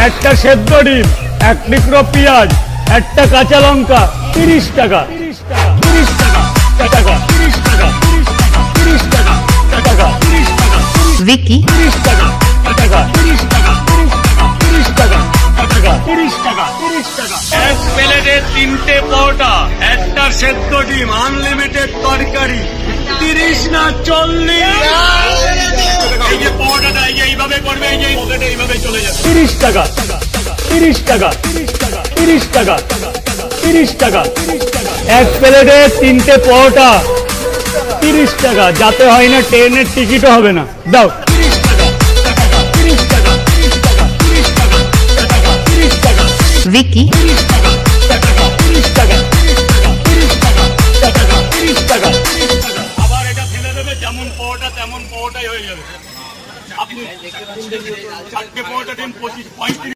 একটা সেদ্ধ ডিম, এক টুকরো পেঁয়াজ, একটা কাঁচা লঙ্কা, 30 টাকা। 30 টাকা, 30 টাকা, 30 টাকা, 30 টাকা, 30 টাকা, विकी 30 টাকা, 30 টাকা, 30 টাকা, 30 টাকা, 30 টাকা। এক প্লেটে 3টে পরোটা, একটা সেদ্ধ ডিম, আনলিমিটেড তরকারি, 30 না 40। এই যে পরোটাটা এইভাবে করবে, এই যে পকেটে এইভাবে চলে যাবে। 30 টাকা, 30 টাকা, 30 টাকা, 30 টাকা। এক প্লেটে 3টে পরোটা, 30 টাকা। যাতে হয় না ট্রেনের টিকিটও হবে না। দাও। 30 টাকা, 30 টাকা, 30 টাকা, 30 টাকা, 30 টাকা, विकी 30 টাকা, 30 টাকা, 30 টাকা, 30 টাকা। আবার এটা ফেলে দেবে, যেমন পরোটা তেমন পরোটাই হয়ে যাবে। আপনি 4টে পরোটা দিন 25